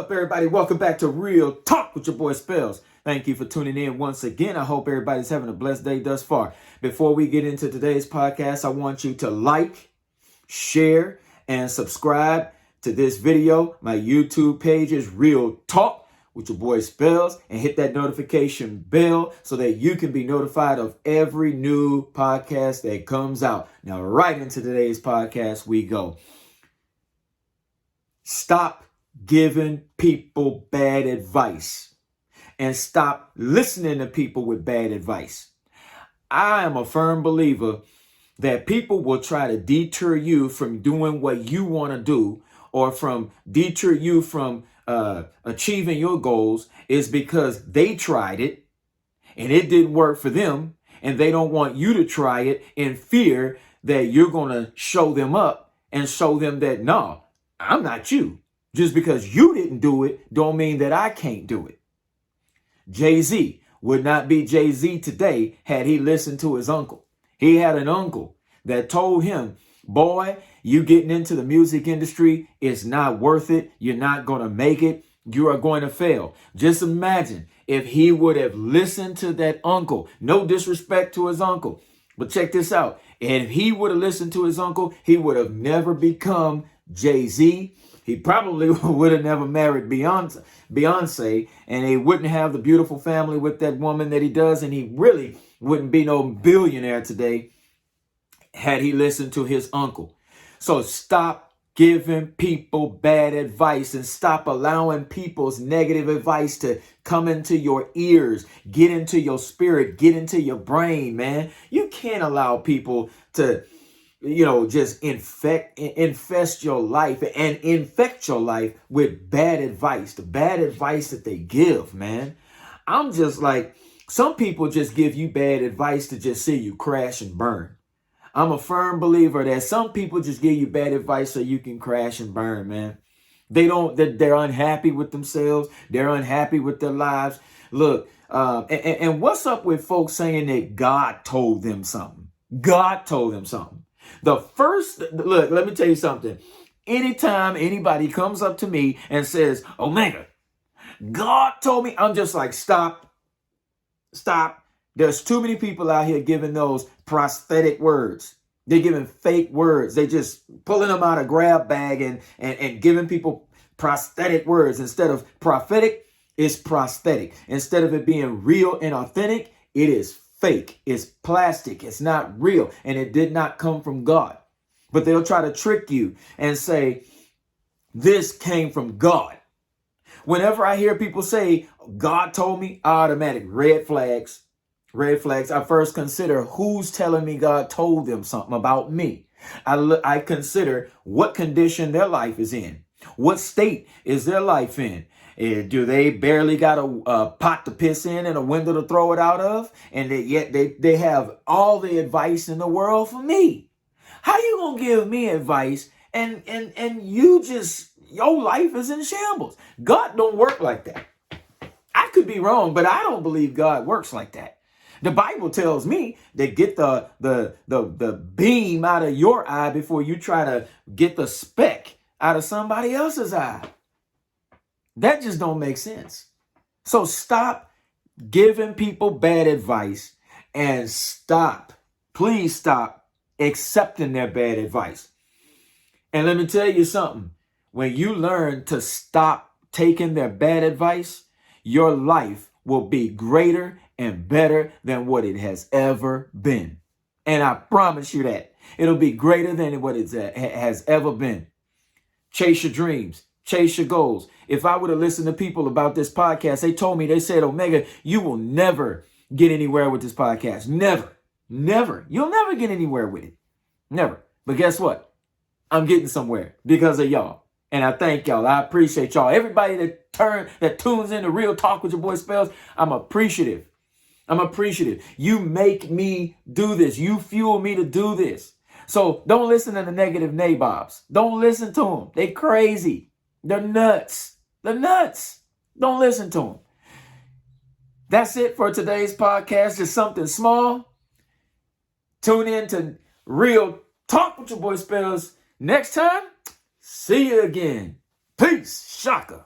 up, everybody? Welcome back to Real Talk with your boy Spells. Thank you for tuning in once again. I hope everybody's having a blessed day thus far. Before we get into today's podcast, I want you to like, share, and subscribe to this video. My YouTube page is Real Talk with your boy Spells, and hit that notification bell so that you can be notified of every new podcast that comes out. Now, right into today's podcast we go. Stop giving people bad advice and stop listening to people with bad advice. I am a firm believer that people will try to deter you from doing what you want to do, or from deter you from achieving your goals, is because they tried it and it didn't work for them, and they don't want you to try it in fear that you're going to show them up and show them that, no, I'm not you. Just because you didn't do it don't mean that I can't do it. Jay-Z would not be Jay-Z today had he listened to his uncle. He had an uncle that told him, boy, you getting into the music industry, it's not worth it. You're not going to make it. You are going to fail. Just imagine if he would have listened to that uncle. No disrespect to his uncle, but check this out. And if he would have listened to his uncle, he would have never become Jay-Z. He probably would have never married Beyonce, and he wouldn't have the beautiful family with that woman that he does, and he really wouldn't be no billionaire today had he listened to his uncle. So stop giving people bad advice and stop allowing people's negative advice to come into your ears, get into your spirit, get into your brain, man. You can't allow people to just infest your life and infect your life with bad advice, the bad advice that they give, man. I'm just like, some people just give you bad advice to just see you crash and burn. I'm a firm believer that some people just give you bad advice so you can crash and burn, man. They're unhappy with themselves. They're unhappy with their lives. Look, and what's up with folks saying that God told them something? God told them something. Look, let me tell you something. Anytime anybody comes up to me and says, Omega, God told me, I'm just like, stop. There's too many people out here giving those prosthetic words. They're giving fake words. They just pulling them out of grab bag and giving people prosthetic words. Instead of prophetic, it's prosthetic. Instead of it being real and authentic, it is fake. It's plastic. It's not real. And it did not come from God. But they'll try to trick you and say, this came from God. Whenever I hear people say, God told me, automatic red flags. Red flags. I first consider who's telling me God told them something about me. I consider what condition their life is in. What state is their life in? Do they barely got a pot to piss in and a window to throw it out of? And yet they have all the advice in the world for me. How you gonna give me advice and you just, your life is in shambles? God don't work like that. I could be wrong, but I don't believe God works like that. The Bible tells me that get the beam out of your eye before you try to get the speck out of somebody else's eye. That just don't make sense. So stop giving people bad advice and please stop accepting their bad advice. And let me tell you something. When you learn to stop taking their bad advice, your life will be greater and better than what it has ever been. And I promise you that. It'll be greater than what it has ever been. Chase your dreams. Chase your goals. If I would have listened to people about this podcast, they said, Omega, you will never get anywhere with this podcast. Never. You'll never get anywhere with it. Never. But guess what? I'm getting somewhere because of y'all. And I thank y'all. I appreciate y'all. Everybody that tunes in to Real Talk with your boy Spells, I'm appreciative. You make me do this. You fuel me to do this. So don't listen to the negative nabobs. Don't listen to them. They crazy. They're nuts. Don't listen to them. That's it for today's podcast. Just something small. Tune in to Real Talk with your boy Spells next time. See you again. Peace. Shaka.